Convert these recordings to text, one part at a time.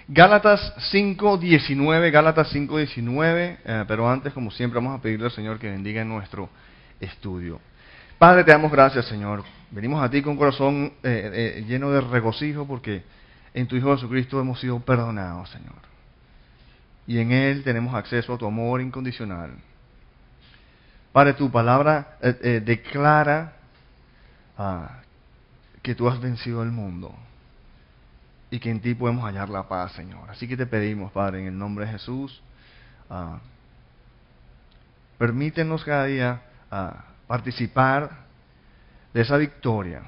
Gálatas 5:19, Gálatas 5:19, pero antes, como siempre, vamos a pedirle al Señor que bendiga nuestro estudio. Padre, te damos gracias, Señor. Venimos a ti con un corazón lleno de regocijo porque en tu Hijo Jesucristo hemos sido perdonados, Señor. Y en Él tenemos acceso a tu amor incondicional. Padre, tu palabra declara que tú has vencido el mundo y que en ti podemos hallar la paz, Señor. Así que te pedimos, Padre, en el nombre de Jesús, permítenos cada día participar de esa victoria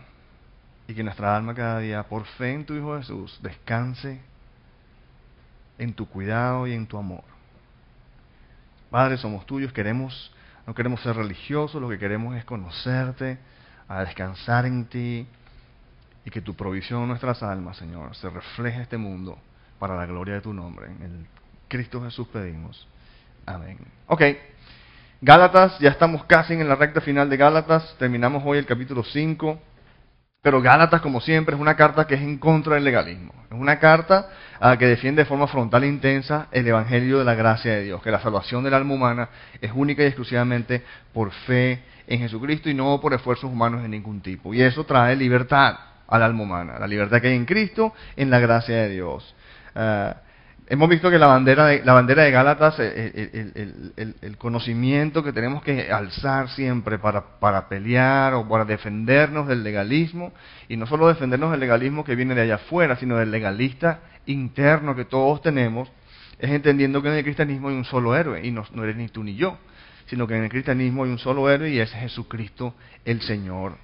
y que nuestra alma cada día, por fe en tu Hijo Jesús, descanse en tu cuidado y en tu amor. Padre, somos tuyos, no queremos ser religiosos, lo que queremos es conocerte, a descansar en ti y que tu provisión en nuestras almas, Señor, se refleje en este mundo para la gloria de tu nombre. En el Cristo Jesús pedimos. Amén. Ok, Gálatas, ya estamos casi en la recta final de Gálatas, terminamos hoy el capítulo 5, pero Gálatas, como siempre, es una carta que es en contra del legalismo. Es una carta que defiende de forma frontal e intensa el evangelio de la gracia de Dios, que la salvación del alma humana es única y exclusivamente por fe en Jesucristo y no por esfuerzos humanos de ningún tipo. Y eso trae libertad al alma humana, la libertad que hay en Cristo, en la gracia de Dios. Hemos visto que la bandera de Gálatas, el conocimiento que tenemos que alzar siempre para pelear o para defendernos del legalismo, y no solo defendernos del legalismo que viene de allá afuera, sino del legalista interno que todos tenemos, es entendiendo que en el cristianismo hay un solo héroe, y no eres ni tú ni yo, sino que en el cristianismo hay un solo héroe y es Jesucristo el Señor.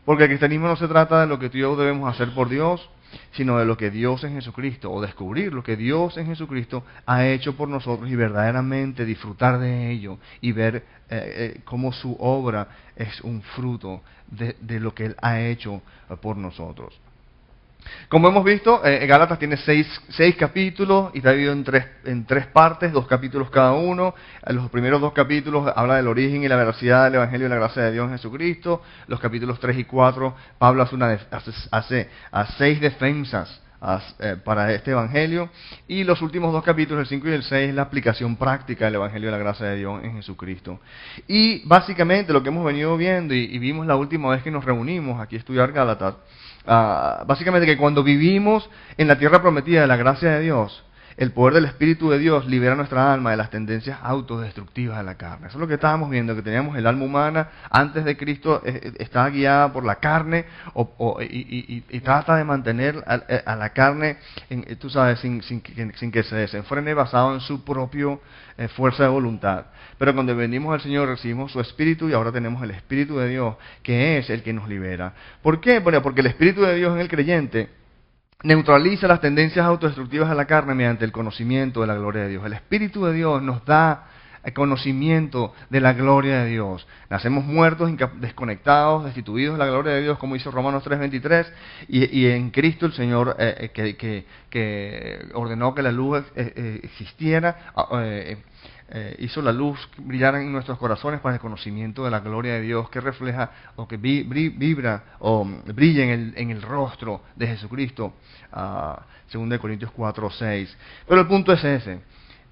Porque el cristianismo no se trata de lo que tú y yo debemos hacer por Dios, sino de lo que Dios en Jesucristo, o descubrir lo que Dios en Jesucristo ha hecho por nosotros y verdaderamente disfrutar de ello y ver cómo su obra es un fruto de lo que Él ha hecho por nosotros. Como hemos visto, Gálatas tiene seis capítulos y está dividido en tres partes, 2 capítulos cada uno. Los primeros 2 capítulos habla del origen y la veracidad del Evangelio y la gracia de Dios en Jesucristo. Los capítulos 3 y 4, Pablo hace 6 defensas para este Evangelio. Y los últimos 2 capítulos, el 5 y el 6, es la aplicación práctica del Evangelio y la gracia de Dios en Jesucristo. Y básicamente lo que hemos venido viendo y vimos la última vez que nos reunimos aquí a estudiar Gálatas, básicamente que cuando vivimos en la tierra prometida de la gracia de Dios, el poder del Espíritu de Dios libera nuestra alma de las tendencias autodestructivas de la carne. Eso es lo que estábamos viendo, que teníamos el alma humana antes de Cristo, estaba guiada por la carne y trata de mantener a la carne, tú sabes, sin que se desenfrene, basado en su propio fuerza de voluntad. Pero cuando venimos al Señor recibimos su Espíritu y ahora tenemos el Espíritu de Dios, que es el que nos libera. ¿Por qué? Bueno, porque el Espíritu de Dios en el creyente neutraliza las tendencias autodestructivas de la carne mediante el conocimiento de la gloria de Dios. El Espíritu de Dios nos da el conocimiento de la gloria de Dios. Nacemos muertos, desconectados, destituidos de la gloria de Dios, como dice Romanos 3:23, y en Cristo el Señor que ordenó que la luz existiera, hizo la luz brillar en nuestros corazones para el conocimiento de la gloria de Dios que refleja o que vibra o brilla en el rostro de Jesucristo, 2 Corintios 4:6. Pero el punto es ese: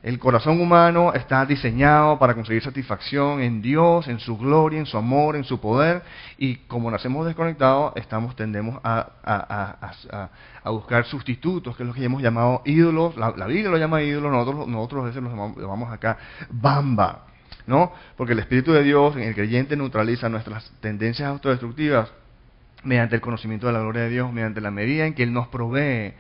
el corazón humano está diseñado para conseguir satisfacción en Dios, en su gloria, en su amor, en su poder, y como nacemos desconectados, tendemos a buscar sustitutos, que es lo que hemos llamado ídolos. La Biblia lo llama ídolos, nosotros a veces lo llamamos acá Bamba, ¿no? Porque el Espíritu de Dios en el creyente neutraliza nuestras tendencias autodestructivas mediante el conocimiento de la gloria de Dios, mediante la medida en que Él nos provee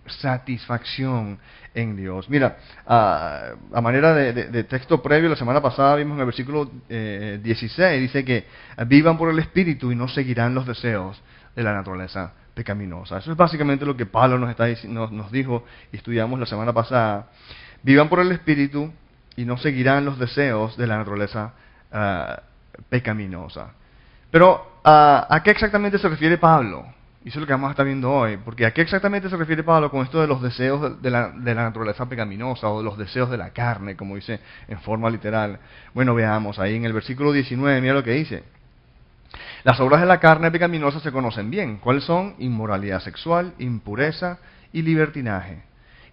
satisfacción en Dios. Mira, a manera de texto previo, la semana pasada vimos en el versículo 16, dice que vivan por el Espíritu y no seguirán los deseos de la naturaleza pecaminosa. Eso es básicamente lo que Pablo nos dijo y estudiamos la semana pasada. Vivan por el Espíritu y no seguirán los deseos de la naturaleza pecaminosa. Pero, ¿a qué exactamente se refiere Pablo? Y eso es lo que vamos a estar viendo hoy, porque ¿a qué exactamente se refiere Pablo con esto de los deseos de la naturaleza pecaminosa o de los deseos de la carne, como dice en forma literal? Bueno, veamos, ahí en el versículo 19, mira lo que dice. Las obras de la carne pecaminosa se conocen bien. ¿Cuáles son? Inmoralidad sexual, impureza y libertinaje,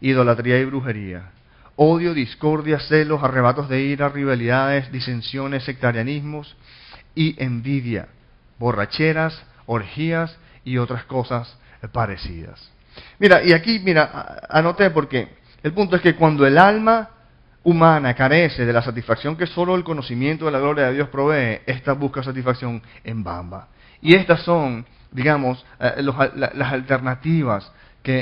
idolatría y brujería. Odio, discordia, celos, arrebatos de ira, rivalidades, disensiones, sectarianismos y envidia, borracheras, orgías y otras cosas parecidas. Mira, y aquí, mira, anoté porque el punto es que cuando el alma humana carece de la satisfacción que solo el conocimiento de la gloria de Dios provee, ésta busca satisfacción en Bamba. Y estas son, digamos, las alternativas que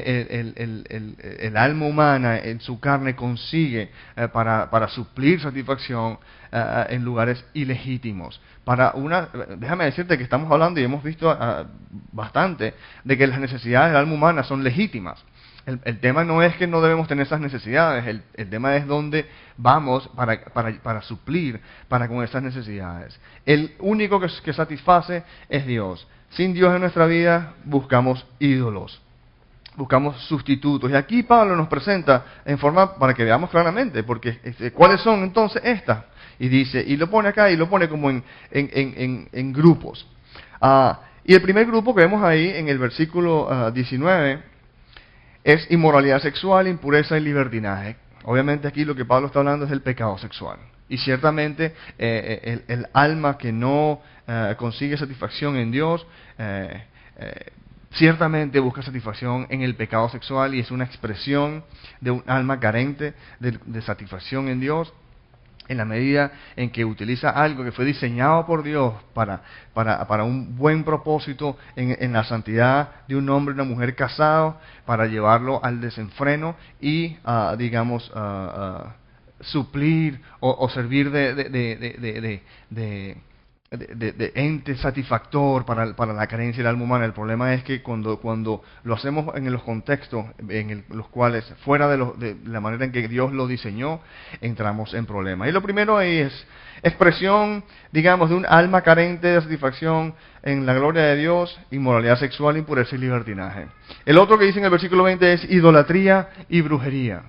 el alma humana en su carne consigue para suplir satisfacción en lugares ilegítimos. Déjame decirte que estamos hablando y hemos visto bastante de que las necesidades del alma humana son legítimas. El tema no es que no debemos tener esas necesidades, el tema es dónde vamos para suplir con esas necesidades. El único que satisface es Dios. Sin Dios en nuestra vida buscamos ídolos, buscamos sustitutos. Y aquí Pablo nos presenta en forma para que veamos claramente, porque ¿cuáles son entonces estas? Y dice, y lo pone acá y lo pone como en grupos. Y el primer grupo que vemos ahí en el versículo 19 es inmoralidad sexual, impureza y libertinaje. Obviamente aquí lo que Pablo está hablando es del pecado sexual. Y ciertamente el alma que no consigue satisfacción en Dios, ciertamente busca satisfacción en el pecado sexual y es una expresión de un alma carente de satisfacción en Dios, en la medida en que utiliza algo que fue diseñado por Dios para un buen propósito en la santidad de un hombre y una mujer casados, para llevarlo al desenfreno y, suplir o servir de ente satisfactor para la carencia del alma humana. El problema es que cuando lo hacemos en los contextos en los cuales, fuera de la manera en que Dios lo diseñó, entramos en problemas. Y lo primero ahí es expresión, digamos, de un alma carente de satisfacción en la gloria de Dios, inmoralidad sexual, impureza y libertinaje. El otro que dice en el versículo 20 es idolatría y brujería.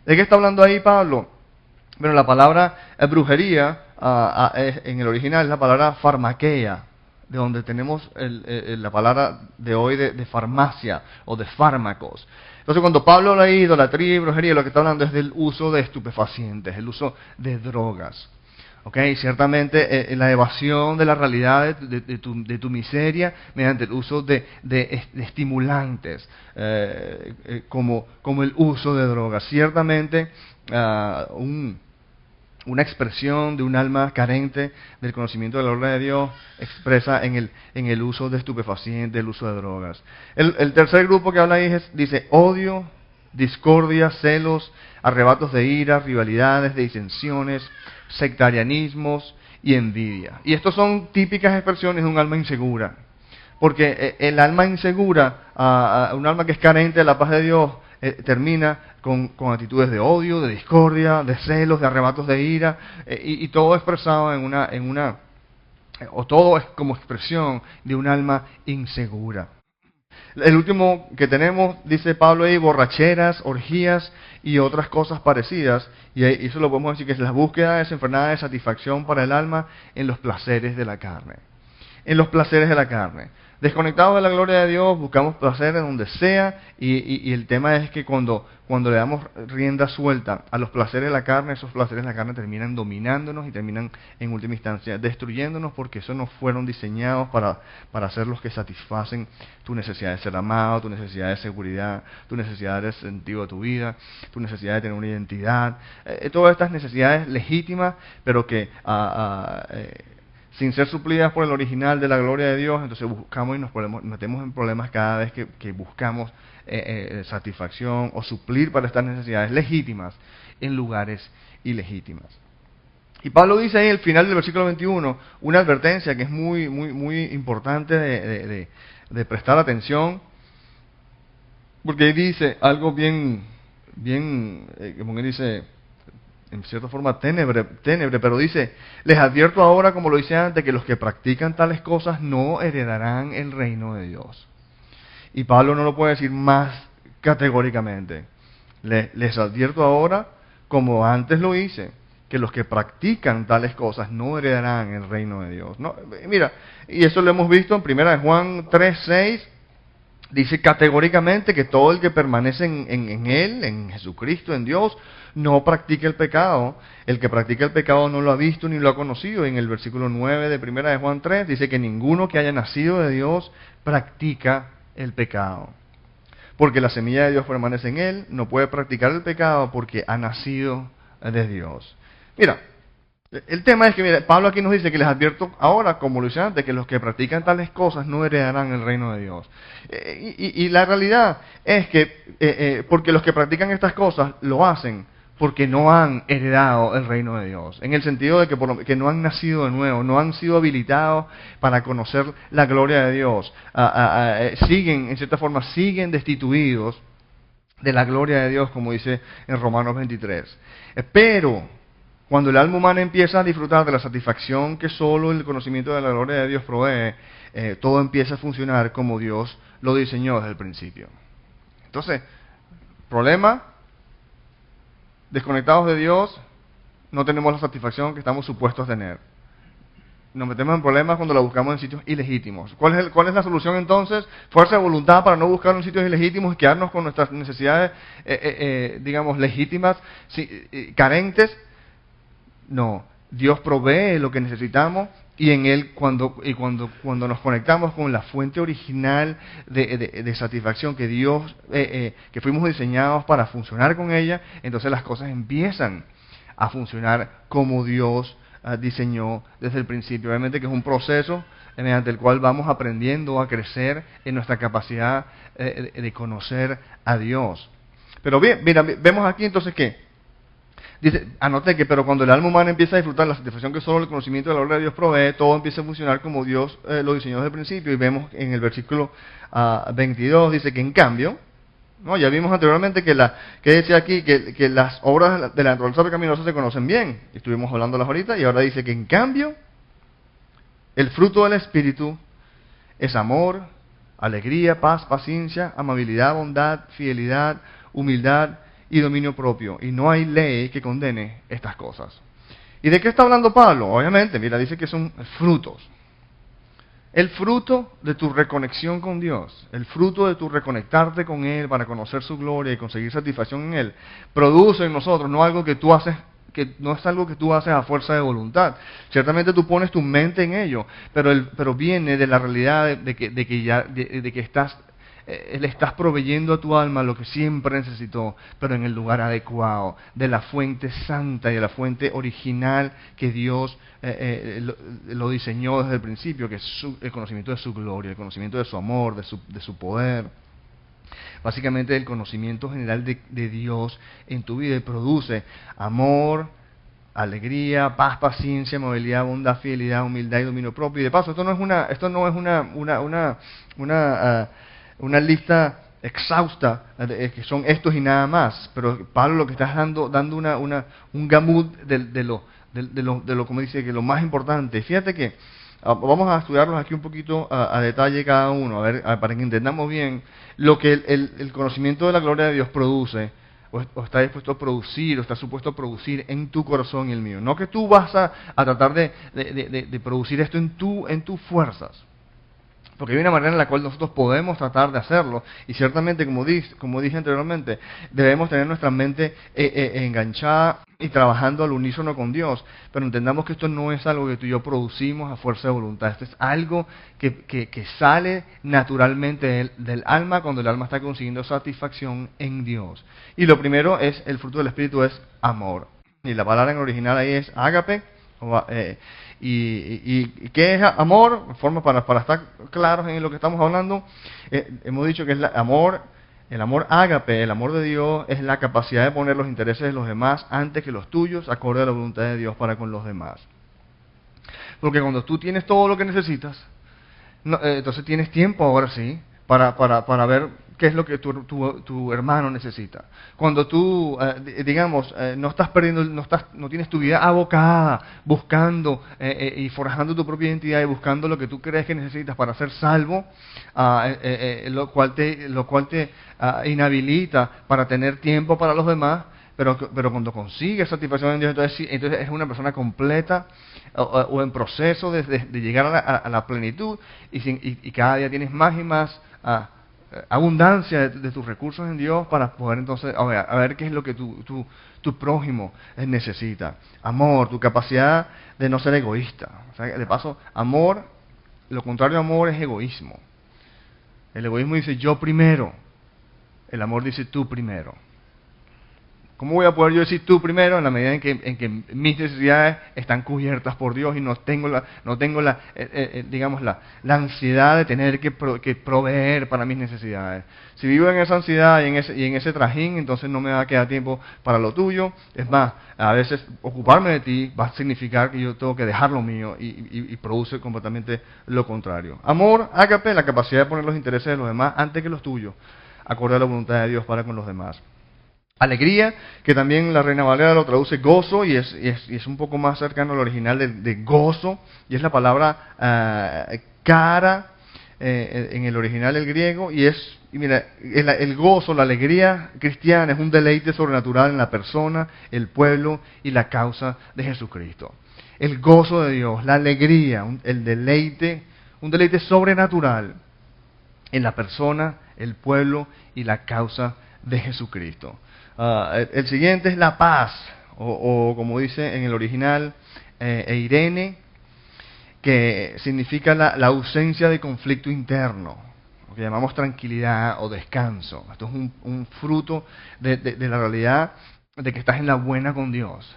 ¿De qué está hablando ahí Pablo? Bueno, la palabra brujería en el original es la palabra farmaquea, de donde tenemos la palabra de hoy de farmacia o de fármacos. Entonces cuando Pablo habla de idolatría y brujería, lo que está hablando es del uso de estupefacientes, el uso de drogas. Okay, ciertamente la evasión de la realidad de tu miseria mediante el uso de estimulantes, como el uso de drogas. Ciertamente una expresión de un alma carente del conocimiento de la gloria de Dios expresa en el uso de estupefacientes, el uso de drogas. El tercer grupo que habla ahí dice odio, discordia, celos, arrebatos de ira, rivalidades, disensiones, sectarianismos y envidia. Y estos son típicas expresiones de un alma insegura. Porque el alma insegura, un alma que es carente de la paz de Dios, termina con actitudes de odio, de discordia, de celos, de arrebatos de ira, y todo expresado o todo es como expresión de un alma insegura. El último que tenemos, dice Pablo ahí, borracheras, orgías y otras cosas parecidas, y eso lo podemos decir que es la búsqueda desenfrenada de satisfacción para el alma en los placeres de la carne. En los placeres de la carne. Desconectados de la gloria de Dios, buscamos placer en donde sea, y el tema es que cuando le damos rienda suelta a los placeres de la carne, esos placeres de la carne terminan dominándonos y terminan en última instancia destruyéndonos, porque esos no fueron diseñados para ser los que satisfacen tu necesidad de ser amado, tu necesidad de seguridad, tu necesidad de sentido de tu vida, tu necesidad de tener una identidad, todas estas necesidades legítimas, pero que sin ser suplidas por el original de la gloria de Dios, entonces buscamos y nos metemos en problemas cada vez que buscamos satisfacción o suplir para estas necesidades legítimas en lugares ilegítimas. Y Pablo dice ahí al final del versículo 21 una advertencia que es muy, muy, muy importante de prestar atención, porque dice algo bien, como que dice, en cierta forma ténebre, pero dice, les advierto ahora, como lo dice antes, que los que practican tales cosas no heredarán el reino de Dios. Y Pablo no lo puede decir más categóricamente. Les advierto ahora, como antes lo hice, que los que practican tales cosas no heredarán el reino de Dios. No, mira, y eso lo hemos visto en 1 Juan 3:6, dice categóricamente que todo el que permanece en Él, en Jesucristo, en Dios, no practica el pecado. El que practica el pecado no lo ha visto ni lo ha conocido. En el versículo 9 de 1 de Juan 3 dice que ninguno que haya nacido de Dios practica el pecado. Porque la semilla de Dios permanece en él, no puede practicar el pecado porque ha nacido de Dios. Mira, el tema es que mira, Pablo aquí nos dice que les advierto ahora, como lo hice antes, que los que practican tales cosas no heredarán el reino de Dios. Y la realidad es que, porque los que practican estas cosas lo hacen porque no han heredado el reino de Dios. En el sentido de que no han nacido de nuevo, no han sido habilitados para conocer la gloria de Dios. Siguen, en cierta forma, siguen destituidos de la gloria de Dios, como dice en Romanos 23. Pero cuando el alma humana empieza a disfrutar de la satisfacción que solo el conocimiento de la gloria de Dios provee, todo empieza a funcionar como Dios lo diseñó desde el principio. Entonces, problema, desconectados de Dios, no tenemos la satisfacción que estamos supuestos a tener. Nos metemos en problemas cuando la buscamos en sitios ilegítimos. ¿Cuál es la solución entonces? Fuerza de voluntad para no buscar en sitios ilegítimos y quedarnos con nuestras necesidades, digamos, legítimas, carentes. No, Dios provee lo que necesitamos y en Él cuando nos conectamos con la fuente original de satisfacción que Dios, que fuimos diseñados para funcionar con ella, entonces las cosas empiezan a funcionar como Dios diseñó desde el principio. Obviamente que es un proceso mediante el cual vamos aprendiendo a crecer en nuestra capacidad de conocer a Dios. Pero bien, mira, vemos aquí entonces que dice, anoté que, pero cuando el alma humana empieza a disfrutar la satisfacción que solo el conocimiento de la gloria de Dios provee, todo empieza a funcionar como Dios lo diseñó desde el principio. Y vemos en el versículo 22, dice que en cambio, ¿no? Ya vimos anteriormente que decía aquí que las obras de la naturaleza pecaminosa se conocen bien. Estuvimos hablándolas ahorita y ahora dice que en cambio, el fruto del Espíritu es amor, alegría, paz, paciencia, amabilidad, bondad, fidelidad, humildad y dominio propio, y no hay ley que condene estas cosas. ¿Y de qué está hablando Pablo? Obviamente, mira, dice que son frutos. El fruto de tu reconexión con Dios, el fruto de tu reconectarte con Él para conocer su gloria y conseguir satisfacción en Él, produce en nosotros no algo que tú haces, que no es algo que tú haces a fuerza de voluntad. Ciertamente tú pones tu mente en ello, pero viene de la realidad de que estás le estás proveyendo a tu alma lo que siempre necesitó, pero en el lugar adecuado, de la fuente santa y de la fuente original que Dios lo diseñó desde el principio, que es el conocimiento de su gloria, el conocimiento de su amor, de su poder. Básicamente el conocimiento general de Dios en tu vida, y produce amor, alegría, paz, paciencia, amabilidad, bondad, fidelidad, humildad y dominio propio. Y de paso, esto no es una lista exhausta, que son estos y nada más, pero Pablo lo que está dando un gamut de lo como dice, que lo más importante. Fíjate que vamos a estudiarlos aquí un poquito a detalle cada uno, para que entendamos bien lo que el conocimiento de la gloria de Dios produce, o está dispuesto a producir, o está supuesto a producir en tu corazón y el mío. No que tú vas a tratar de producir esto en tus fuerzas. Porque hay una manera en la cual nosotros podemos tratar de hacerlo, y ciertamente, como dije anteriormente, debemos tener nuestra mente enganchada y trabajando al unísono con Dios, pero entendamos que esto no es algo que tú y yo producimos a fuerza de voluntad. Esto es algo que sale naturalmente del alma cuando el alma está consiguiendo satisfacción en Dios. Y lo primero es, el fruto del Espíritu es amor, y la palabra en original ahí es ágape. ¿Y qué es amor? Forma para estar claros en lo que estamos hablando, hemos dicho que es el amor ágape, el amor de Dios, es la capacidad de poner los intereses de los demás antes que los tuyos, acorde a la voluntad de Dios para con los demás. Porque cuando tú tienes todo lo que necesitas, entonces tienes tiempo ahora sí para ver qué es lo que tu hermano necesita. Cuando tú, no estás perdiendo, no tienes tu vida abocada, buscando y forjando tu propia identidad y buscando lo que tú crees que necesitas para ser salvo, lo cual te inhabilita para tener tiempo para los demás. Pero cuando consigues satisfacción en Dios, entonces es una persona completa o en proceso de llegar a la plenitud, y cada día tienes más y más abundancia de tus recursos en Dios para poder entonces a ver qué es lo que tu prójimo necesita. Amor, tu capacidad de no ser egoísta. O sea, de paso, amor, lo contrario a amor es egoísmo. El egoísmo dice yo primero, el amor dice tú primero. ¿Cómo voy a poder yo decir tú primero en la medida en que mis necesidades están cubiertas por Dios y no tengo la ansiedad de tener que proveer para mis necesidades? Si vivo en esa ansiedad y en ese trajín, entonces no me va a quedar tiempo para lo tuyo. Es más, a veces ocuparme de ti va a significar que yo tengo que dejar lo mío y produce completamente lo contrario. Amor, ágape, la capacidad de poner los intereses de los demás antes que los tuyos, acorde a la voluntad de Dios para con los demás. Alegría, que también la Reina Valera lo traduce gozo y es un poco más cercano al original de gozo, y es la palabra cara en el original del griego, y mira, el gozo, la alegría cristiana es un deleite sobrenatural en la persona, el pueblo y la causa de Jesucristo. El gozo de Dios, la alegría, el deleite, un deleite sobrenatural en la persona, el pueblo y la causa de Jesucristo. El siguiente es la paz, o como dice en el original, eirene, que significa la ausencia de conflicto interno, lo que llamamos tranquilidad o descanso. Esto es un fruto de la realidad de que estás en la buena con Dios.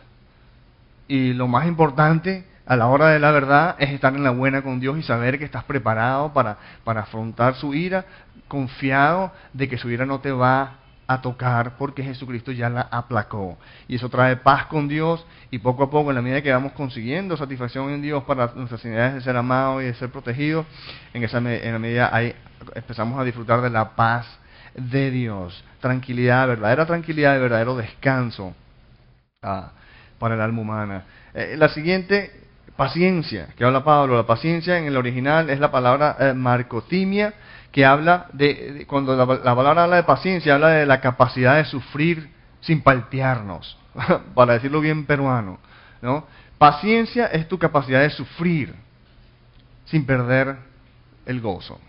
Y lo más importante a la hora de la verdad es estar en la buena con Dios y saber que estás preparado para afrontar su ira, confiado de que su ira no te va a tocar porque Jesucristo ya la aplacó. Y eso trae paz con Dios, y poco a poco, en la medida que vamos consiguiendo satisfacción en Dios para nuestras necesidades de ser amados y de ser protegidos, en la medida ahí empezamos a disfrutar de la paz de Dios. Tranquilidad, y verdadero descanso para el alma humana. La siguiente, paciencia, que habla Pablo. La paciencia en el original es la palabra marcotimia, que habla cuando la palabra habla de paciencia, habla de la capacidad de sufrir sin paltearnos, para decirlo bien peruano, ¿no? Paciencia es tu capacidad de sufrir sin perder el gozo.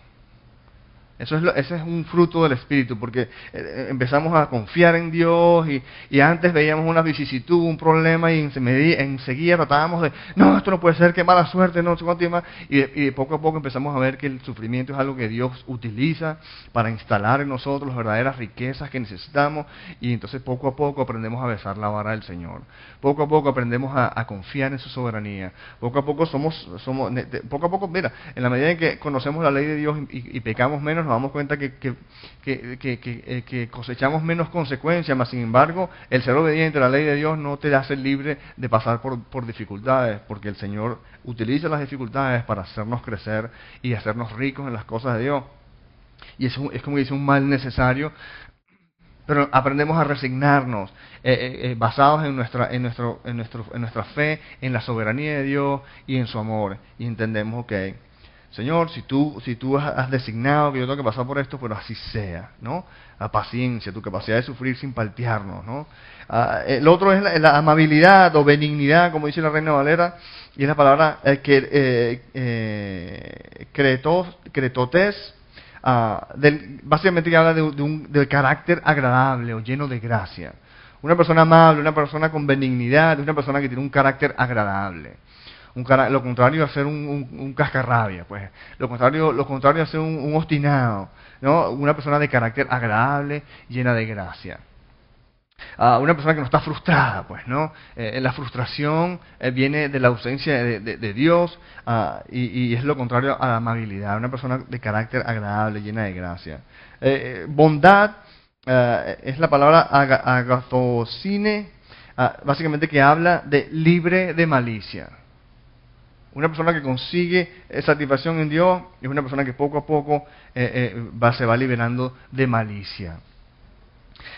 Ese es un fruto del Espíritu, porque empezamos a confiar en Dios y antes veíamos una vicisitud, un problema, y enseguida tratábamos de, no, esto no puede ser, qué mala suerte, no sé cuánto y más, y poco a poco empezamos a ver que el sufrimiento es algo que Dios utiliza para instalar en nosotros las verdaderas riquezas que necesitamos, y entonces poco a poco aprendemos a besar la vara del Señor, poco a poco aprendemos a confiar en su soberanía, poco a poco mira, en la medida en que conocemos la ley de Dios y pecamos menos, nos damos cuenta que cosechamos menos consecuencias, mas sin embargo, el ser obediente a la ley de Dios no te hace libre de pasar por dificultades, porque el Señor utiliza las dificultades para hacernos crecer y hacernos ricos en las cosas de Dios. Y eso es como dice, un mal necesario, pero aprendemos a resignarnos, basados en nuestra fe, en la soberanía de Dios y en su amor, y entendemos que Señor, si tú has designado que yo tengo que pasar por esto, pero así sea, ¿no? La paciencia, tu capacidad de sufrir sin paltearnos, ¿no? El otro es la amabilidad o benignidad, como dice la Reina Valera, y es la palabra cretotes, básicamente que habla del carácter agradable o lleno de gracia. Una persona amable, una persona con benignidad, una persona que tiene un carácter agradable. Lo contrario a ser un cascarrabia, pues. Lo contrario a ser un obstinado, ¿no? Una persona de carácter agradable, llena de gracia. Una persona que no está frustrada, pues, ¿no? La frustración viene de la ausencia de Dios, y es lo contrario a la amabilidad. Una persona de carácter agradable, llena de gracia. Bondad es la palabra agathocine, básicamente que habla de libre de malicia. Una persona que consigue satisfacción en Dios es una persona que poco a poco se va liberando de malicia.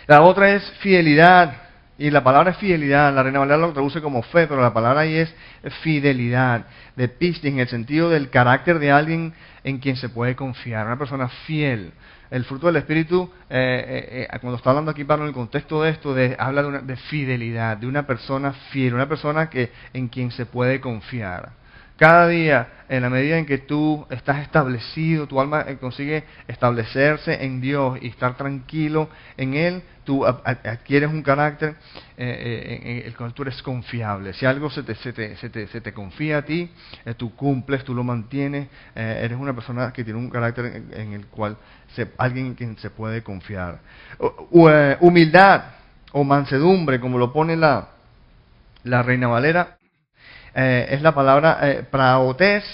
La otra es fidelidad, y la palabra fidelidad, la Reina Valera lo traduce como fe, pero la palabra ahí es fidelidad, de pistis, en el sentido del carácter de alguien en quien se puede confiar, una persona fiel. El fruto del Espíritu, cuando está hablando aquí Pablo en el contexto de esto, habla de fidelidad, de una persona fiel, una persona en quien se puede confiar. Cada día, en la medida en que tú estás establecido, tu alma consigue establecerse en Dios y estar tranquilo en Él, tú adquieres un carácter en el cual tú eres confiable. Si algo se te confía a ti, tú cumples, tú lo mantienes, eres una persona que tiene un carácter en el cual alguien en quien se puede confiar. Humildad o mansedumbre, como lo pone la Reina Valera, es la palabra praotes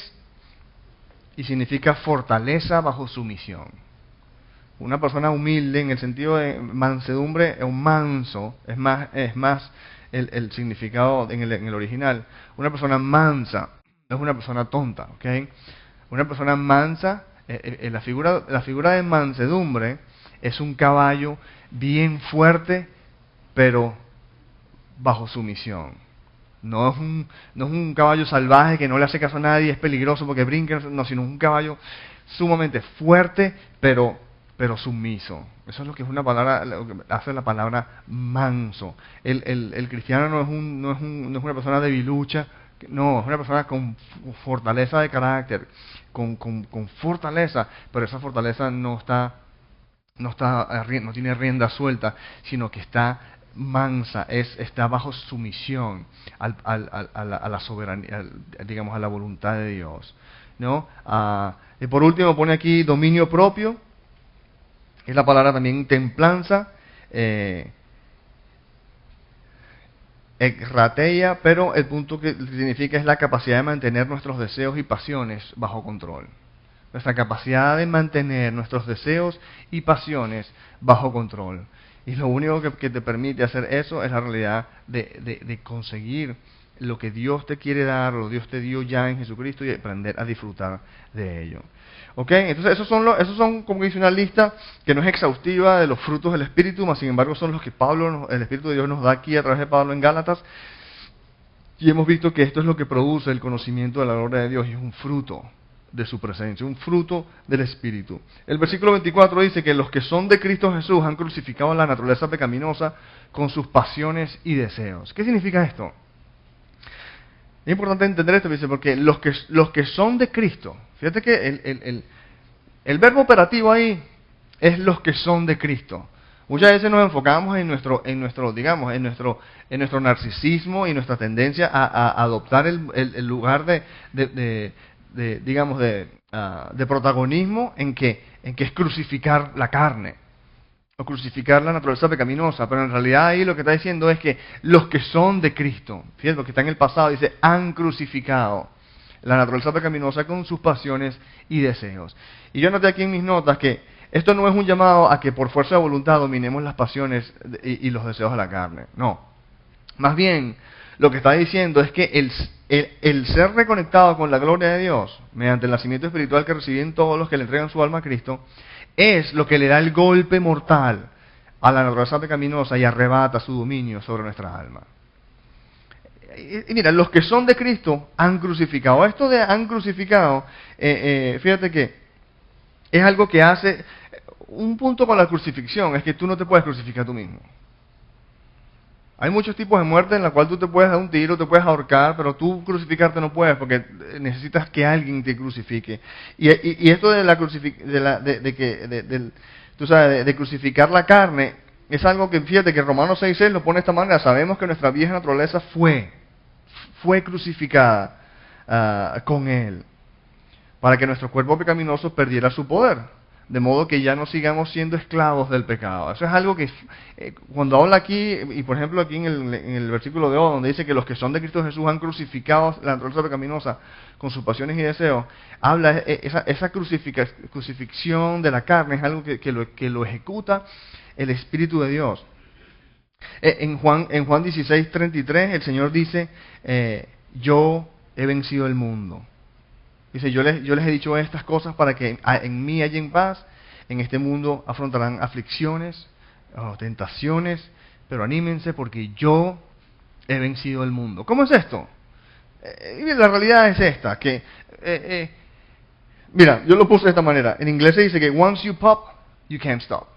y significa fortaleza bajo sumisión. Una persona humilde en el sentido de mansedumbre es un manso, es más el significado en el original. Una persona mansa no es una persona tonta, ¿ok? Una persona mansa, la figura de mansedumbre es un caballo bien fuerte, pero bajo sumisión. No es un caballo salvaje que no le hace caso a nadie, es peligroso porque brinca, no, sino un caballo sumamente fuerte, pero sumiso. Eso es lo que es una palabra, lo que hace la palabra manso. El cristiano no es una persona debilucha, no, es una persona con fortaleza de carácter, con fortaleza, pero esa fortaleza no tiene rienda suelta, sino que está mansa, está bajo sumisión a la soberanía, digamos, a la voluntad de Dios, ¿no? Y por último pone aquí dominio propio, es la palabra también templanza, rateia, pero el punto que significa es la capacidad de mantener nuestros deseos y pasiones bajo control. Nuestra capacidad de mantener nuestros deseos y pasiones bajo control. Y lo único que te permite hacer eso es la realidad de conseguir lo que Dios te quiere dar, lo que Dios te dio ya en Jesucristo y aprender a disfrutar de ello. ¿Ok? Entonces esos son como dice una lista que no es exhaustiva de los frutos del Espíritu, mas sin embargo son los que el Espíritu de Dios nos da aquí a través de Pablo en Gálatas. Y hemos visto que esto es lo que produce el conocimiento de la gloria de Dios y es un fruto de su presencia, un fruto del Espíritu. El versículo 24 dice que los que son de Cristo Jesús han crucificado la naturaleza pecaminosa con sus pasiones y deseos. ¿Qué significa esto? Es importante entender esto, dice, porque los que son de Cristo, fíjate que el verbo operativo ahí es los que son de Cristo. Muchas veces nos enfocamos en nuestro narcisismo y nuestra tendencia a adoptar el lugar de protagonismo en que es crucificar la carne o crucificar la naturaleza pecaminosa, pero en realidad ahí lo que está diciendo es que los que son de Cristo, fíjate, lo que está en el pasado dice, han crucificado la naturaleza pecaminosa con sus pasiones y deseos. Y yo noté aquí en mis notas que esto no es un llamado a que por fuerza de voluntad dominemos las pasiones y los deseos de la carne, no. Más bien, lo que está diciendo es que el ser reconectado con la gloria de Dios, mediante el nacimiento espiritual que reciben todos los que le entregan su alma a Cristo, es lo que le da el golpe mortal a la naturaleza pecaminosa y arrebata su dominio sobre nuestra alma. Y mira, los que son de Cristo han crucificado. Esto de han crucificado, fíjate que es algo que hace un punto con la crucifixión, es que tú no te puedes crucificar tú mismo. Hay muchos tipos de muerte en la cual tú te puedes dar un tiro, te puedes ahorcar, pero tú crucificarte no puedes porque necesitas que alguien te crucifique. Y esto de de crucificar la carne es algo que, fíjate, que Romanos 6:6 lo pone de esta manera. Sabemos que nuestra vieja naturaleza fue crucificada con Él para que nuestro cuerpo pecaminoso perdiera su poder. De modo que ya no sigamos siendo esclavos del pecado. Eso es algo que cuando habla aquí, y por ejemplo aquí en el versículo de hoy, donde dice que los que son de Cristo Jesús han crucificado la naturaleza pecaminosa con sus pasiones y deseos, habla esa crucifixión de la carne, es algo que lo ejecuta el Espíritu de Dios. En Juan 16:33 el Señor dice, yo he vencido el mundo. Dice, yo les he dicho estas cosas para que en mí hallen paz. En este mundo afrontarán aflicciones, tentaciones, pero anímense porque yo he vencido el mundo. ¿Cómo es esto? La realidad es esta, que mira, yo lo puse de esta manera. En inglés se dice que once you pop, you can't stop,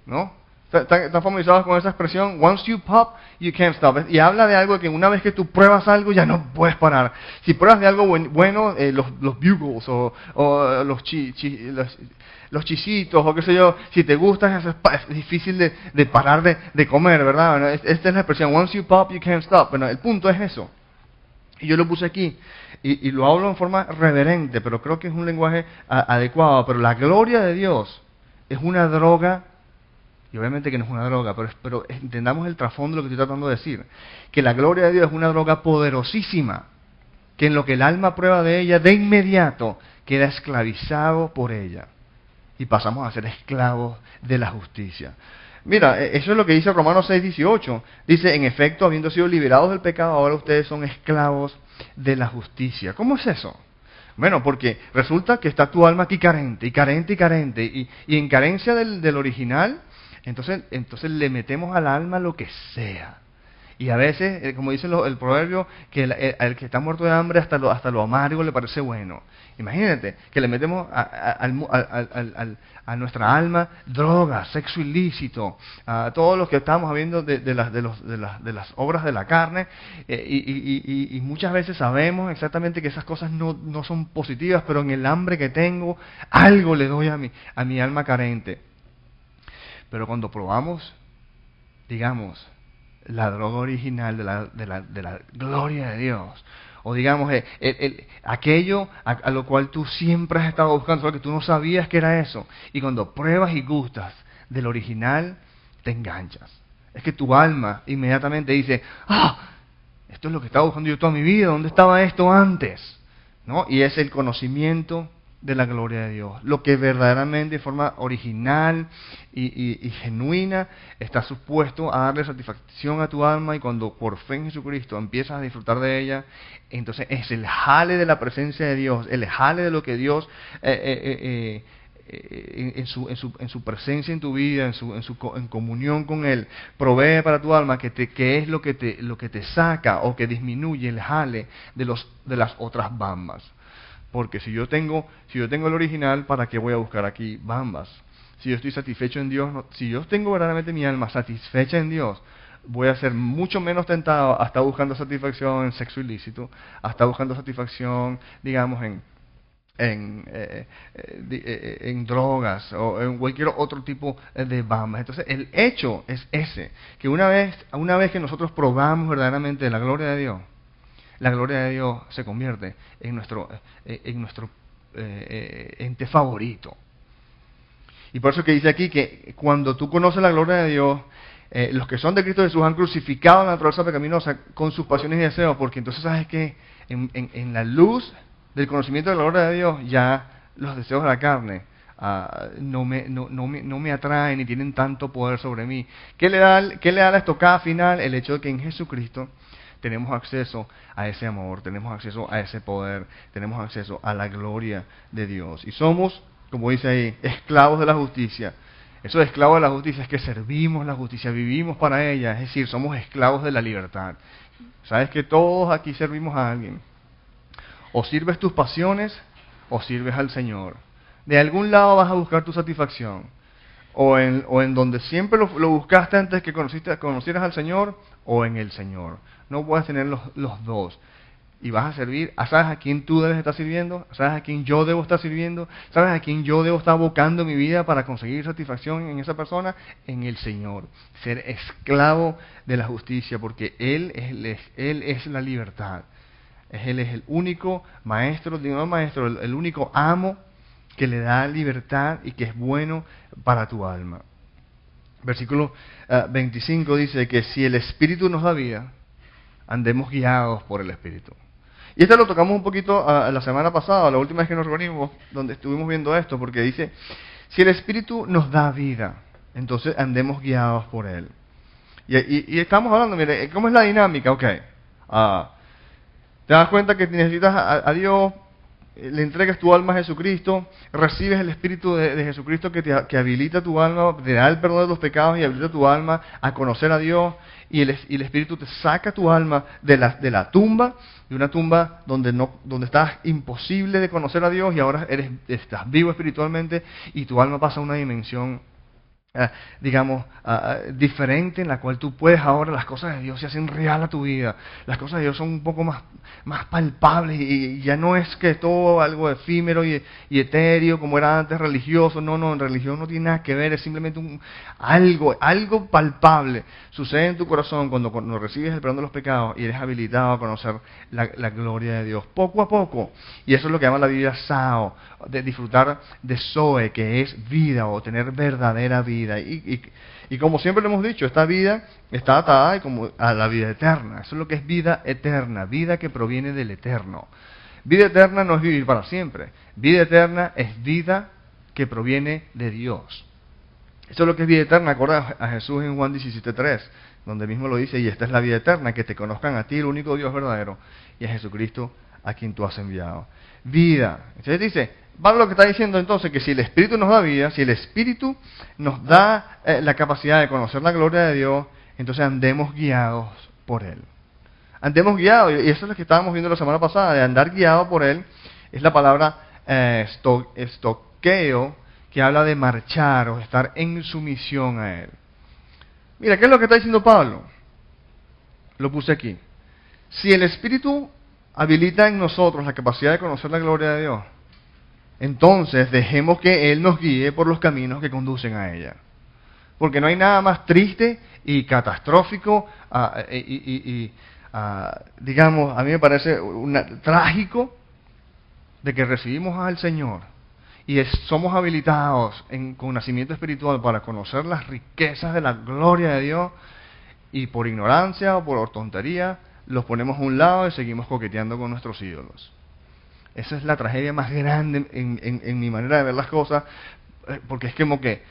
¿no? ¿Están familiarizados con esa expresión? Once you pop, you can't stop. Y habla de algo que una vez que tú pruebas algo, ya no puedes parar. Si pruebas de algo bueno, los bugles o los chisitos o qué sé yo, si te gustan, es difícil de parar de comer, ¿verdad? Bueno, esta es la expresión, once you pop, you can't stop. Bueno, el punto es eso. Y yo lo puse aquí, y lo hablo en forma reverente, pero creo que es un lenguaje adecuado. Pero la gloria de Dios es una droga. Y obviamente que no es una droga, pero entendamos el trasfondo de lo que estoy tratando de decir. Que la gloria de Dios es una droga poderosísima, que en lo que el alma prueba de ella, de inmediato queda esclavizado por ella. Y pasamos a ser esclavos de la justicia. Mira, eso es lo que dice Romanos 6:18. Dice, en efecto, habiendo sido liberados del pecado, ahora ustedes son esclavos de la justicia. ¿Cómo es eso? Bueno, porque resulta que está tu alma aquí carente, y en carencia del original. Entonces le metemos al alma lo que sea. Y a veces, como dice el proverbio, que el que está muerto de hambre hasta lo amargo le parece bueno. Imagínate que le metemos a nuestra alma drogas, sexo ilícito, a todos los que estamos viendo de las obras de la carne, y muchas veces sabemos exactamente que esas cosas no son positivas, pero en el hambre que tengo, algo le doy a mi alma carente. Pero cuando probamos, digamos, la droga original de la gloria de Dios, o digamos, aquello a lo cual tú siempre has estado buscando, solo que tú no sabías que era eso, y cuando pruebas y gustas del original, te enganchas. Es que tu alma inmediatamente dice, esto es lo que estaba buscando yo toda mi vida, ¿dónde estaba esto antes? ¿No? Y es el conocimiento de la gloria de Dios, lo que verdaderamente de forma original y genuina está supuesto a darle satisfacción a tu alma, y cuando por fe en Jesucristo empiezas a disfrutar de ella, entonces es el jale de la presencia de Dios, el jale de lo que Dios en su presencia en tu vida, en comunión con Él, provee para tu alma, que es lo que te saca o que disminuye el jale de las otras bambas. Porque si yo tengo el original, ¿para qué voy a buscar aquí bambas? Si yo estoy satisfecho en Dios, si yo tengo verdaderamente mi alma satisfecha en Dios, voy a ser mucho menos tentado a estar buscando satisfacción en sexo ilícito, a estar buscando satisfacción, digamos, en drogas o en cualquier otro tipo de bambas. Entonces, el hecho es ese, que una vez que nosotros probamos verdaderamente la gloria de Dios, la gloria de Dios se convierte en nuestro ente favorito. Y por eso que dice aquí que cuando tú conoces la gloria de Dios, los que son de Cristo Jesús han crucificado la naturaleza pecaminosa con sus pasiones y deseos, porque entonces sabes que en la luz del conocimiento de la gloria de Dios, ya los deseos de la carne no me atraen ni tienen tanto poder sobre mí. ¿Qué le da la estocada final? El hecho de que en Jesucristo tenemos acceso a ese amor, tenemos acceso a ese poder, tenemos acceso a la gloria de Dios. Y somos, como dice ahí, esclavos de la justicia. Eso de esclavos de la justicia es que servimos la justicia, vivimos para ella, es decir, somos esclavos de la libertad. Sabes que todos aquí servimos a alguien. O sirves tus pasiones o sirves al Señor. De algún lado vas a buscar tu satisfacción. O en donde siempre lo buscaste antes que conocieras al Señor, o en el Señor. No puedes tener los dos. Y vas a servir, ¿sabes a quién tú debes estar sirviendo? ¿Sabes a quién yo debo estar sirviendo? ¿Sabes a quién yo debo estar abocando mi vida para conseguir satisfacción en esa persona? En el Señor. Ser esclavo de la justicia, porque Él es la libertad. Él es el único maestro, el único amo que le da libertad y que es bueno para tu alma. Versículo 25 dice que si el Espíritu nos da vida, andemos guiados por el Espíritu. Y esto lo tocamos un poquito la semana pasada, la última vez que nos reunimos, donde estuvimos viendo esto, porque dice, si el Espíritu nos da vida, entonces andemos guiados por Él. Y estamos hablando, mire, ¿cómo es la dinámica? Ok, te das cuenta que necesitas a Dios, le entregas tu alma a Jesucristo, recibes el Espíritu de Jesucristo que habilita tu alma, te da el perdón de los pecados y habilita tu alma a conocer a Dios, y el Espíritu te saca tu alma de la tumba, de una tumba donde estás imposible de conocer a Dios, y ahora estás vivo espiritualmente y tu alma pasa a una dimensión digamos, diferente, en la cual tú puedes ahora, las cosas de Dios se hacen real a tu vida. Las cosas de Dios son un poco más palpables y ya no es que todo algo efímero y etéreo como era antes religioso. No, no, en religión no tiene nada que ver, es simplemente algo palpable. Sucede en tu corazón cuando recibes el perdón de los pecados y eres habilitado a conocer la gloria de Dios, poco a poco. Y eso es lo que llama la Biblia Sao, de disfrutar de Zoe, que es vida o tener verdadera vida. Y como siempre lo hemos dicho, esta vida está atada a la vida eterna. Eso es lo que es vida eterna, vida que proviene del eterno. Vida eterna no es vivir para siempre. Vida eterna es vida que proviene de Dios. Eso es lo que es vida eterna. Acuerda a Jesús en Juan 17:3, donde mismo lo dice, y esta es la vida eterna, que te conozcan a ti, el único Dios verdadero, y a Jesucristo a quien tú has enviado. Vida. Entonces dice, Pablo lo que está diciendo entonces, que si el Espíritu nos da vida, si el Espíritu nos da la capacidad de conocer la gloria de Dios, entonces andemos guiados por Él. Andemos guiados, y eso es lo que estábamos viendo la semana pasada, de andar guiado por Él, es la palabra estoqueo, que habla de marchar o estar en sumisión a Él. Mira, ¿qué es lo que está diciendo Pablo? Lo puse aquí. Si el Espíritu habilita en nosotros la capacidad de conocer la gloria de Dios, entonces dejemos que Él nos guíe por los caminos que conducen a ella. Porque no hay nada más triste y catastrófico, digamos, a mí me parece trágico, de que recibimos al Señor y somos habilitados con nacimiento espiritual para conocer las riquezas de la gloria de Dios, y por ignorancia o por tontería los ponemos a un lado y seguimos coqueteando con nuestros ídolos. Esa es la tragedia más grande en mi manera de ver las cosas, porque es como que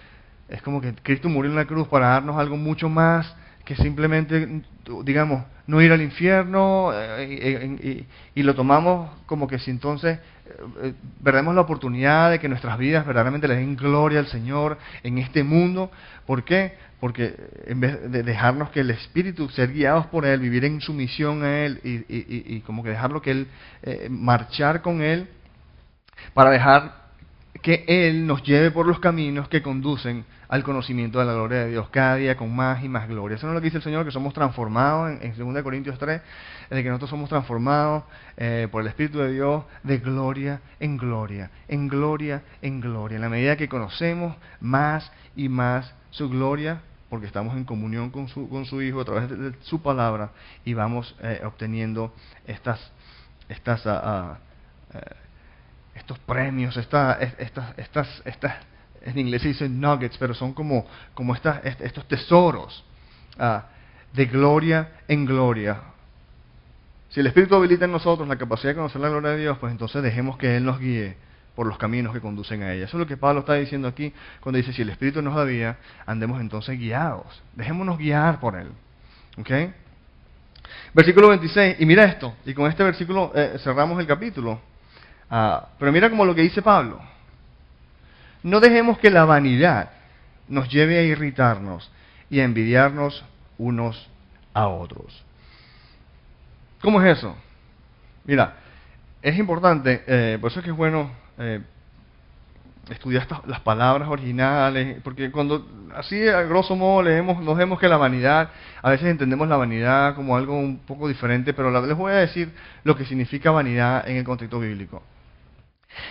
Cristo murió en la cruz para darnos algo mucho más que simplemente, digamos, no ir al infierno, y lo tomamos como que si entonces perdemos la oportunidad de que nuestras vidas verdaderamente le den gloria al Señor en este mundo. ¿Por qué? Porque en vez de dejarnos que el Espíritu, ser guiados por Él, vivir en sumisión a Él y como que dejarlo que Él, marchar con Él, para dejar que Él nos lleve por los caminos que conducen al conocimiento de la gloria de Dios, cada día con más y más gloria. Eso no es lo que dice el Señor, que somos transformados en 2 Corintios 3, de que nosotros somos transformados por el Espíritu de Dios de gloria en gloria, en gloria en gloria, en la medida que conocemos más y más su gloria, porque estamos en comunión con su Hijo a través de su palabra, y vamos obteniendo estos premios, en inglés se dicen nuggets, pero son como estos tesoros de gloria en gloria. Si el Espíritu habilita en nosotros la capacidad de conocer la gloria de Dios, pues entonces dejemos que Él nos guíe por los caminos que conducen a ella. Eso es lo que Pablo está diciendo aquí cuando dice, si el Espíritu nos da vida, andemos entonces guiados. Dejémonos guiar por Él. ¿Ok? Versículo 26, y mira esto, y con este versículo cerramos el capítulo. Pero mira como lo que dice Pablo. No dejemos que la vanidad nos lleve a irritarnos y a envidiarnos unos a otros. ¿Cómo es eso? Mira, es importante, por eso es que es bueno estudiar las palabras originales, porque cuando así a grosso modo nos vemos que la vanidad, a veces entendemos la vanidad como algo un poco diferente, pero les voy a decir lo que significa vanidad en el contexto bíblico.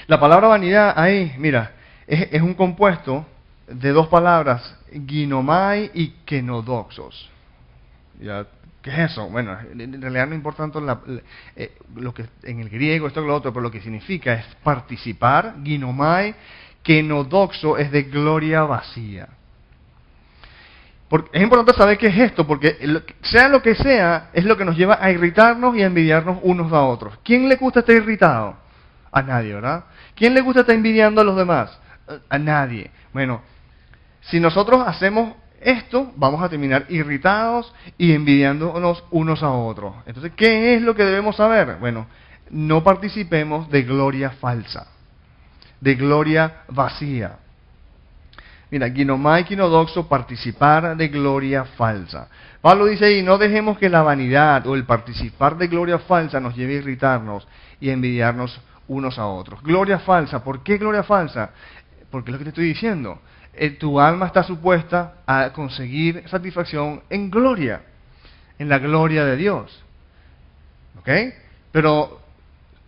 La palabra vanidad ahí, mira, es un compuesto de 2 palabras, ginomai y kenodoxos. ¿Ya? ¿Qué es eso? Bueno, en realidad no importa tanto lo que en el griego, esto y lo otro, pero lo que significa es participar, ginomai, kenodoxo es de gloria vacía. Es importante saber qué es esto, porque sea lo que sea, es lo que nos lleva a irritarnos y a envidiarnos unos a otros. ¿Quién le gusta estar irritado? A nadie, ¿verdad? ¿Quién le gusta estar envidiando a los demás? A nadie. Bueno, si nosotros hacemos esto, vamos a terminar irritados y envidiándonos unos a otros. Entonces, ¿qué es lo que debemos saber? Bueno, no participemos de gloria falsa, de gloria vacía. Mira, ginomai, kenodoxo, participar de gloria falsa. Pablo dice ahí, no dejemos que la vanidad o el participar de gloria falsa nos lleve a irritarnos y a envidiarnos unos a otros. Gloria falsa, ¿por qué gloria falsa? Porque es lo que te estoy diciendo. tu alma está supuesta a conseguir satisfacción en gloria, en la gloria de Dios. ¿Ok? Pero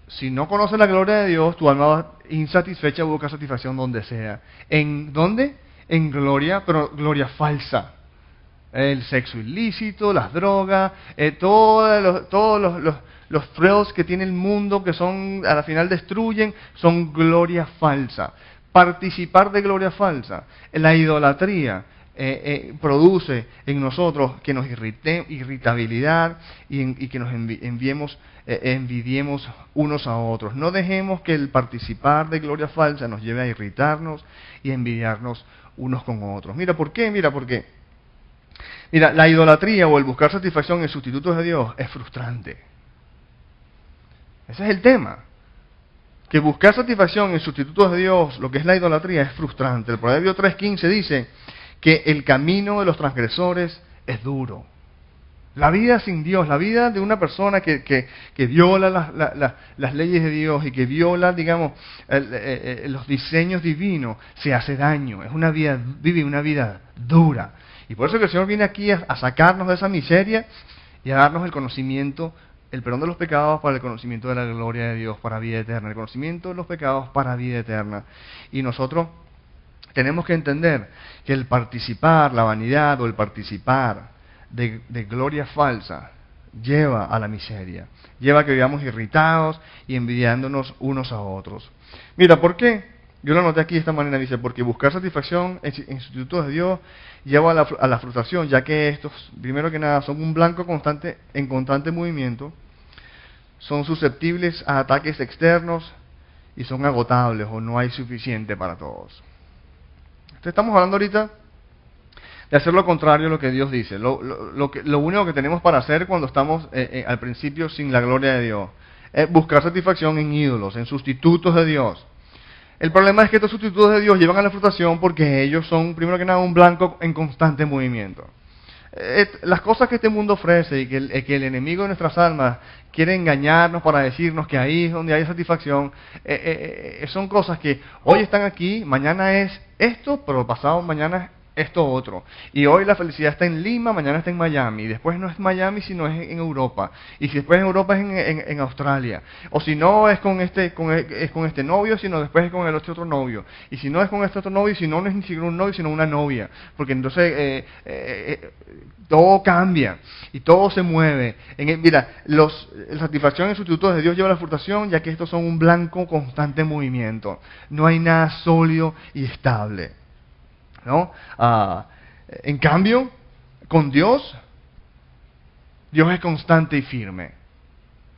si no conoces la gloria de Dios, tu alma va insatisfecha busca satisfacción donde sea. ¿En dónde? En gloria, pero gloria falsa. El sexo ilícito, las drogas, todos los thrills que tiene el mundo, que son a la final destruyen, son gloria falsa. Participar de gloria falsa, la idolatría, produce en nosotros que nos irritabilidad y que nos envidiemos unos a otros. No dejemos que el participar de gloria falsa nos lleve a irritarnos y a envidiarnos unos con otros. Mira, ¿por qué? Mira, la idolatría o el buscar satisfacción en sustitutos de Dios es frustrante. Ese es el tema. Que buscar satisfacción en sustitutos de Dios, lo que es la idolatría, es frustrante. El Proverbio 3:15 dice que el camino de los transgresores es duro. La vida sin Dios, la vida de una persona que viola las leyes de Dios y que viola, digamos, los diseños divinos, se hace daño. Vive una vida dura. Y por eso que el Señor viene aquí a sacarnos de esa miseria y a darnos el conocimiento, el perdón de los pecados para el conocimiento de la gloria de Dios, para vida eterna. El conocimiento de los pecados para vida eterna. Y nosotros tenemos que entender que el participar, la vanidad o el participar de gloria falsa lleva a la miseria, lleva a que vivamos irritados y envidiándonos unos a otros. Mira, ¿por qué? Yo lo anoté aquí de esta manera, dice, porque buscar satisfacción en institutos de Dios lleva a la frustración, ya que estos, primero que nada, son un blanco constante en constante movimiento, son susceptibles a ataques externos y son agotables o no hay suficiente para todos. Entonces estamos hablando ahorita de hacer lo contrario a lo que Dios dice. Lo único que tenemos para hacer cuando estamos al principio sin la gloria de Dios es buscar satisfacción en ídolos, en sustitutos de Dios. El problema es que estos sustitutos de Dios llevan a la frustración porque ellos son, primero que nada, un blanco en constante movimiento. Las cosas que este mundo ofrece y que el enemigo de nuestras almas quiere engañarnos para decirnos que ahí es donde hay satisfacción, son cosas que hoy están aquí, mañana es esto, pero pasado mañana es esto otro. Y hoy la felicidad está en Lima, mañana está en Miami. Y después no es Miami, sino es en Europa. Y si después en Europa es en Australia. O si no es con este novio, sino después es con el otro novio. Y si no es con este otro novio, si no es ni siquiera un novio, sino una novia. Porque entonces todo cambia y todo se mueve. Mira, la satisfacción en sustitutos de Dios lleva a la frustración, ya que estos son un blanco constante movimiento. No hay nada sólido y estable, ¿no? En cambio, con Dios es constante y firme.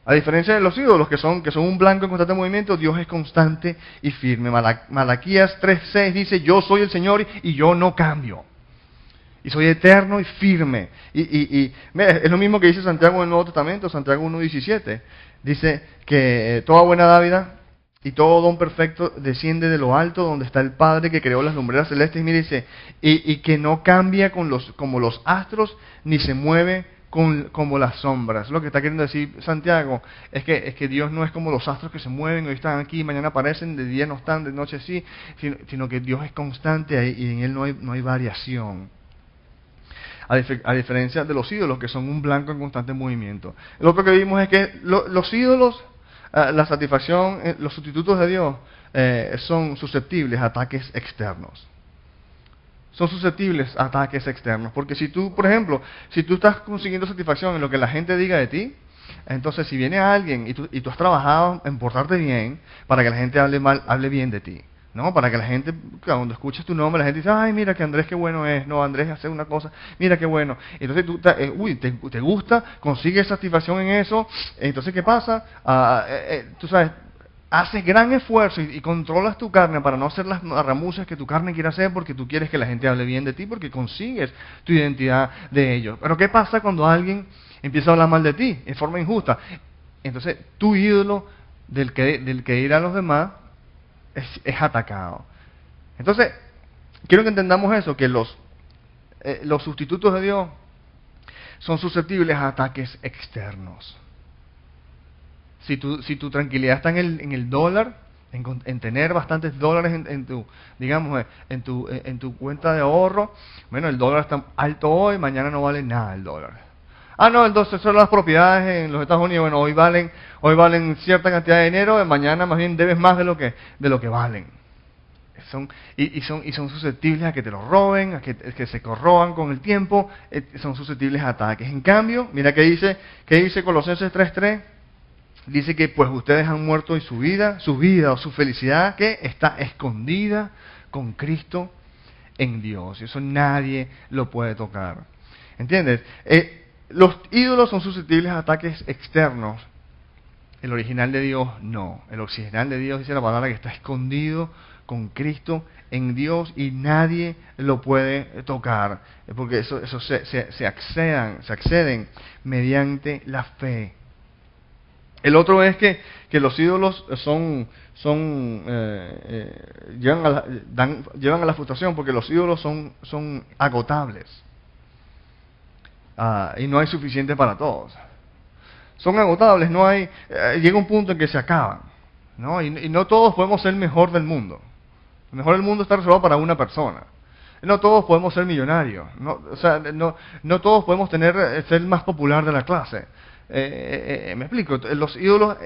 A diferencia de los ídolos que son un blanco en constante movimiento, Dios es constante y firme. Malaquías 3:6 dice, yo soy el Señor y yo no cambio. Y soy eterno y firme. Mira, es lo mismo que dice Santiago en el Nuevo Testamento, Santiago 1:17. Dice que toda buena dádiva y todo don perfecto desciende de lo alto, donde está el Padre que creó las lumbreras celestes. Y mire, dice, y que no cambia como los astros, ni se mueve como las sombras. Lo que está queriendo decir Santiago es que Dios no es como los astros que se mueven, hoy están aquí, mañana aparecen, de día no están, de noche sí, sino que Dios es constante y en Él no hay variación. A diferencia de los ídolos, que son un blanco en constante movimiento. Lo otro que vimos es que los ídolos, la satisfacción, los sustitutos de Dios son susceptibles a ataques externos. Son susceptibles a ataques externos. Porque si tú, por ejemplo, si tú estás consiguiendo satisfacción en lo que la gente diga de ti, entonces si viene alguien y tú has trabajado en portarte bien para que la gente hable bien de ti, ¿no? Para que la gente, cuando escuches tu nombre, la gente dice, ay, mira que Andrés qué bueno es, no, Andrés hace una cosa, mira qué bueno. Entonces tú, te gusta, consigues satisfacción en eso, entonces ¿qué pasa? Tú sabes, haces gran esfuerzo y controlas tu carne para no hacer las marramucias que tu carne quiere hacer porque tú quieres que la gente hable bien de ti, porque consigues tu identidad de ellos. Pero ¿qué pasa cuando alguien empieza a hablar mal de ti en forma injusta? Entonces tu ídolo del que ir a los demás es atacado. Entonces, quiero que entendamos eso, que los sustitutos de Dios son susceptibles a ataques externos. Si tu tranquilidad está en el dólar, en tener bastantes dólares en tu, digamos, en tu cuenta de ahorro. Bueno, el dólar está alto hoy, mañana no vale nada el dólar. Ah, no, entonces son las propiedades en los Estados Unidos. Bueno, hoy valen cierta cantidad de dinero, mañana más bien debes más de lo que valen. Son susceptibles a que te lo roben, a que se corroban con el tiempo, son susceptibles a ataques. En cambio, mira qué dice Colosenses 3:3. Dice que pues ustedes han muerto y su vida o su felicidad que está escondida con Cristo en Dios. Y eso nadie lo puede tocar. ¿Entiendes? Los ídolos son susceptibles a ataques externos. El original de Dios no. El original de Dios dice la palabra que está escondido con Cristo en Dios y nadie lo puede tocar. Porque eso se acceden mediante la fe. El otro es que los ídolos llevan a la frustración porque los ídolos son agotables. Y no hay suficiente para todos. Son agotables, llega un punto en que se acaban, ¿no? Y no todos podemos ser el mejor del mundo. El mejor del mundo está reservado para una persona. No todos podemos ser millonarios. No todos podemos ser el más popular de la clase. Me explico. Los ídolos,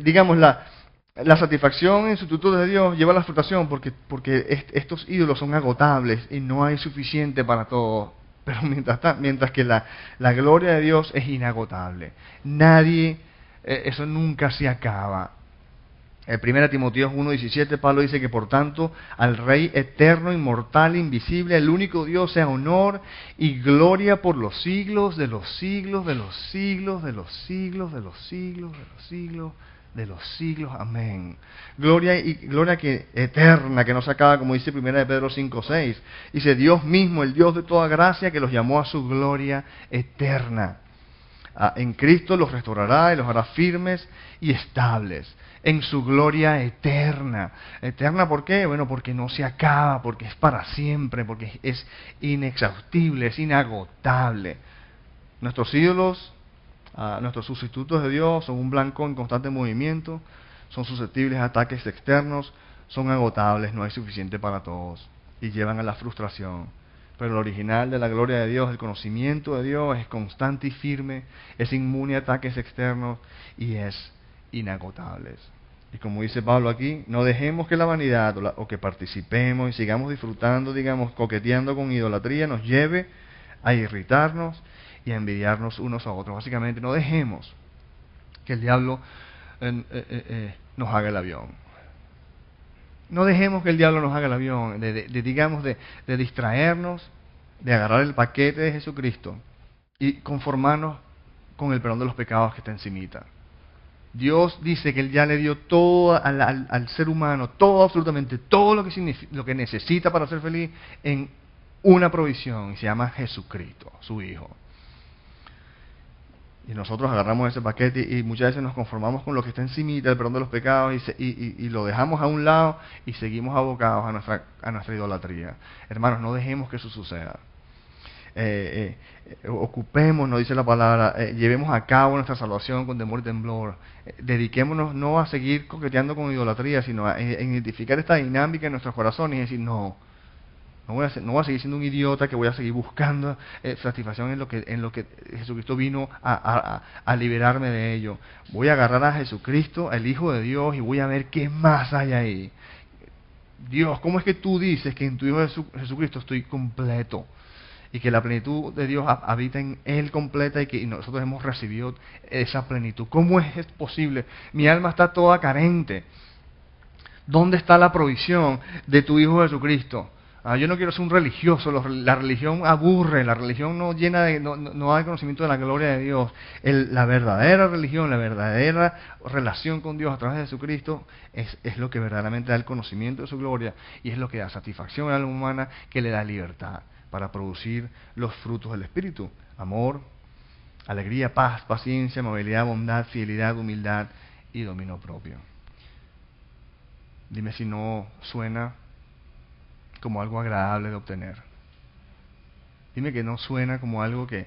digamos, la satisfacción en sustituto de Dios lleva a la frustración porque estos ídolos son agotables y no hay suficiente para todos. Pero mientras que la gloria de Dios es inagotable. Eso nunca se acaba. En 1 Timoteo 1:17, Pablo dice que por tanto al Rey eterno, inmortal, invisible, el único Dios, sea honor y gloria por los siglos de los siglos, de los siglos, de los siglos, de los siglos, de los siglos, de los siglos. Amén. Gloria que eterna, que no se acaba, como dice 1 Pedro 5:6. Dice Dios mismo, el Dios de toda gracia, que los llamó a su gloria eterna. En Cristo los restaurará y los hará firmes y estables en su gloria eterna. ¿Eterna por qué? Bueno, porque no se acaba, porque es para siempre, porque es inexhaustible, es inagotable. Nuestros ídolos, nuestros sustitutos de Dios, son un blanco en constante movimiento, son susceptibles a ataques externos, son agotables, no hay suficiente para todos y llevan a la frustración. Pero el original de la gloria de Dios, el conocimiento de Dios, es constante y firme, es inmune a ataques externos y es inagotable. Y como dice Pablo aquí, no dejemos que la vanidad o que participemos y sigamos disfrutando, digamos, coqueteando con idolatría, nos lleve a irritarnos y a envidiarnos unos a otros. Básicamente, no dejemos que el diablo nos haga el avión. No dejemos que el diablo nos haga el avión, de distraernos, de agarrar el paquete de Jesucristo y conformarnos con el perdón de los pecados que está encimita. Dios dice que Él ya le dio todo al ser humano, absolutamente todo lo que necesita para ser feliz en una provisión, y se llama Jesucristo, su Hijo. Y nosotros agarramos ese paquete y muchas veces nos conformamos con lo que está encimita, el perdón de los pecados, y lo dejamos a un lado y seguimos abocados a nuestra idolatría. Hermanos, no dejemos que eso suceda. Ocupémonos, dice la palabra, llevemos a cabo nuestra salvación con temor y temblor. Dediquémonos no a seguir coqueteando con idolatría, sino a identificar esta dinámica en nuestros corazones y decir, no voy a seguir siendo un idiota que voy a seguir buscando satisfacción en lo que Jesucristo vino a liberarme de ello. Voy a agarrar a Jesucristo, el Hijo de Dios, y voy a ver qué más hay ahí. Dios, ¿cómo es que tú dices que en tu Hijo Jesucristo estoy completo? Y que la plenitud de Dios habita en Él completa y que nosotros hemos recibido esa plenitud. ¿Cómo es posible? Mi alma está toda carente. ¿Dónde está la provisión de tu Hijo Jesucristo? Yo no quiero ser un religioso, la religión aburre, la religión no da conocimiento de la gloria de Dios. La verdadera religión, la verdadera relación con Dios a través de Jesucristo es lo que verdaderamente da el conocimiento de su gloria y es lo que da satisfacción a la alma humana, que le da libertad para producir los frutos del Espíritu: amor, alegría, paz, paciencia, amabilidad, bondad, fidelidad, humildad y dominio propio. Dime si no suena como algo agradable de obtener. Dime que no suena como algo que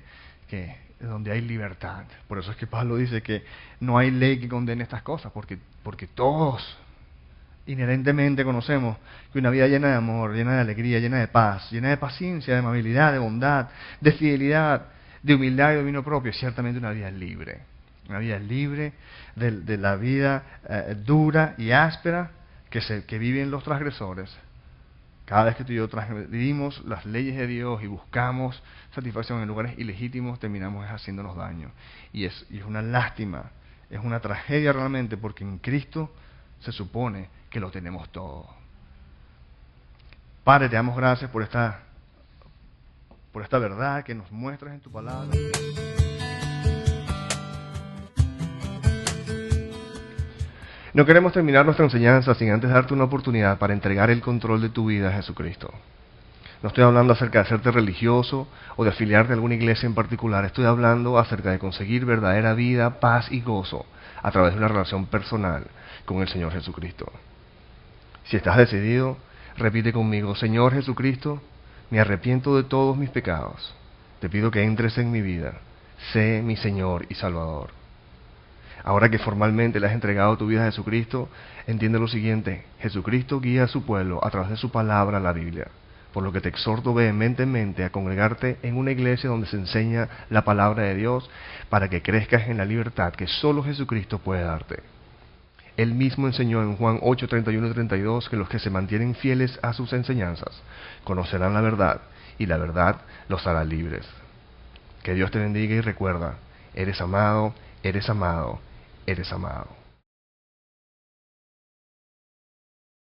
donde hay libertad. Por eso es que Pablo dice que no hay ley que condene estas cosas, porque todos Inherentemente conocemos que una vida llena de amor, llena de alegría, llena de paz, llena de paciencia, de amabilidad, de bondad, de fidelidad, de humildad y dominio propio, es ciertamente una vida libre. Una vida libre de la vida dura y áspera que viven los transgresores. Cada vez que tú y yo transgredimos las leyes de Dios y buscamos satisfacción en lugares ilegítimos, terminamos haciéndonos daño. Y es una lástima, es una tragedia realmente, porque en Cristo se supone que lo tenemos todo. Padre, te damos gracias por esta verdad que nos muestras en tu palabra. No queremos terminar nuestra enseñanza sin antes darte una oportunidad para entregar el control de tu vida a Jesucristo. No estoy hablando acerca de hacerte religioso o de afiliarte a alguna iglesia en particular. Estoy hablando acerca de conseguir verdadera vida, paz y gozo a través de una relación personal con el Señor Jesucristo. Si estás decidido, repite conmigo: Señor Jesucristo, me arrepiento de todos mis pecados. Te pido que entres en mi vida. Sé mi Señor y Salvador. Ahora que formalmente le has entregado tu vida a Jesucristo, entiende lo siguiente: Jesucristo guía a su pueblo a través de su palabra, la Biblia. Por lo que te exhorto vehementemente a congregarte en una iglesia donde se enseña la palabra de Dios, para que crezcas en la libertad que solo Jesucristo puede darte. Él mismo enseñó en Juan 8, 31 y 32 que los que se mantienen fieles a sus enseñanzas conocerán la verdad, y la verdad los hará libres. Que Dios te bendiga y recuerda: eres amado, eres amado, eres amado.